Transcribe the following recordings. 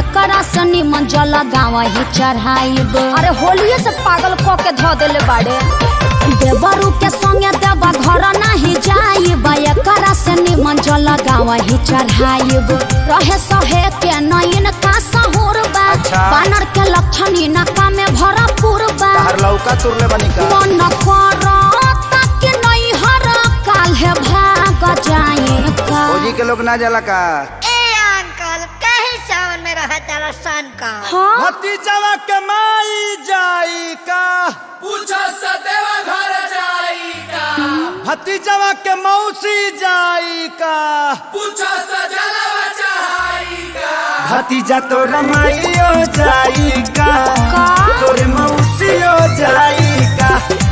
एकरा से निमन जल गाँव ही चढ़ाइब। अरे होलिये से पागल क के धो देले बाड़े। देवरू के संगे देवा घर नहीं जाइब, एकरा से निमन जल गाँव ही चढ़ाइब। रहे सहे के नयन का सहूर बा, बानर के लक्षण इनका में भरपूर बा। लौका तुरले बनी का मन करता कि नहीं हर काल है भाग जाए का। फौजी के लोग ना जाला का। ए अंकल कहीं सावन में रहा तारा सन का। हाँ? भतीजवा के माई जाई का, पूछो सदेवा घर जाई का। भतीजवा के मौसी जाई का, पूछो सजलवा चढ़ाई का। भतीजा तो रमाइयो जाई का, तोरे मौसियो जाई का।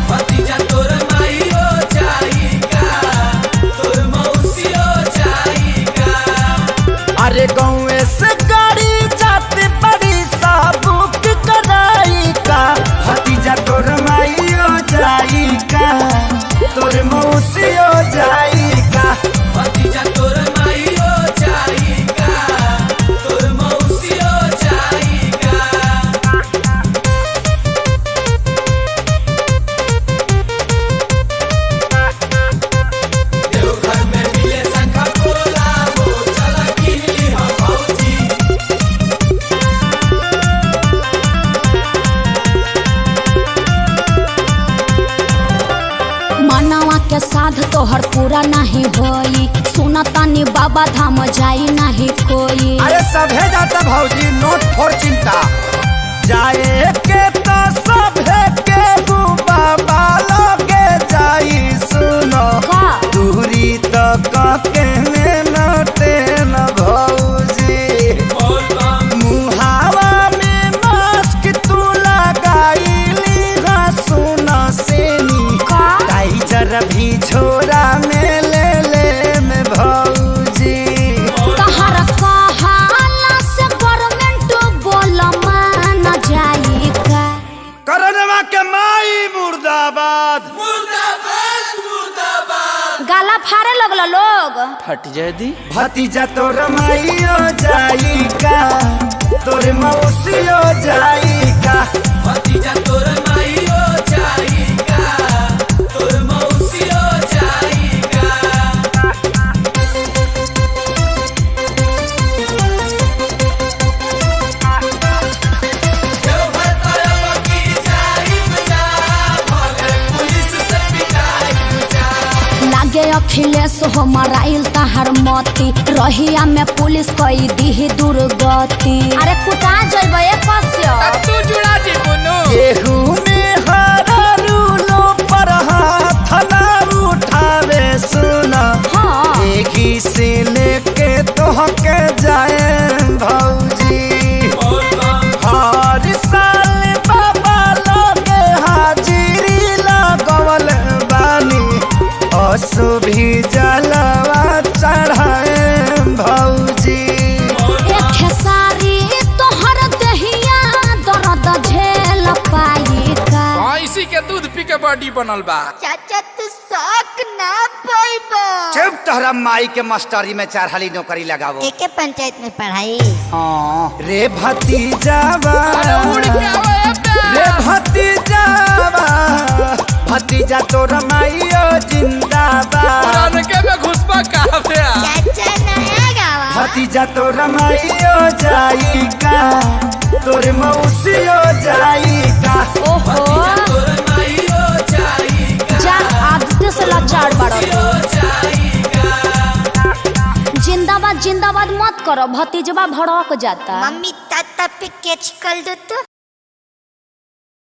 भतीजा तोर माईयो जाई का, तोर मौसियो जाई का। अरे गाँव से गाड़ी जाते बड़ी साबुक कराई का, भतीजा तो रमाइयो जाई का, तोरे मौसियो जाई का। भतीजा तोर माईयो जाई का, तोर मौसियो जाई का। देवघर में मिले शंखा भोला हो, चला किनली हम भौजी। मनवा के साध तोहर पूरा नहीं होई, सुनतानी बाबा धाम जाई नहीं कोई। अरे सभे जाता भौजी, नोट फोर चिंता। जाए के तो सभे के बाबा लगे जाई, सुनो का? दूरी तो के नोटे न भौजी। बोल बम मुहावा में मास्क तू लगाईली, हाँ सुनो सेनी का? टाइजर भी छोरा में ले में भौजी। तहर कहाला से गवर्नमेंट बोल मान जाई का। करनवा के माई मुर्दाबाद। मुर्दाबाद मुर्दाबाद। गाला फाड़े लगल लोग। फट जाए दी। भतीजा तो रमाइयो जाई का, तोरे मौसियो जाई का। भतीजा तोर माईयो जाई का, तोर मौसियो जाई का। देवघर तरफ की जाई बजा, भले पुलिस से पिटाई बजा। लागे अखिलेश हो मराइल तहर मती, रहिया में पुलिस कई दी दुर्गति। अरे कुटा जइबे कस्य। तू जुड़ा जी बुनु। केहू में हरा रूलो पर हाथ ना उठावे, सुना हाँ। एही से लेके तोहके जाए भौजी। बोल बम हर साल बाबा लगे हाजिरी लगवल बानी, असु भी जलवा चढ़ाए भौजी। एक खेसारी तोहर दहिया दर्द झेल पाई का। इसी के दूध पी के बॉडी बनल बा। चाचा तू शौक ना पाइबो। चुप, तोहरा माई के मास्टरी में 4 हाली नौकरी लगावो। एके पंचायत में पढ़ाई। हाँ रे भतीजावा, उड़ के आवे रे भतीजावा, भतीजा तो रमाइयो जिंदाबाद। पुरान के में घुसपा काफे। चाचा नया गावा। भतीजा तो रमाइयो जाई का, तोरे मौसियो जाई का। ओहो तोर माईयो जाई का, जा आदत से लाचार बाड़ो। जाई का। जिंदाबाद जिंदाबाद मत करो, भतीजवा भड़क जाता। मम्मी ताता पे कैच कर दो तो।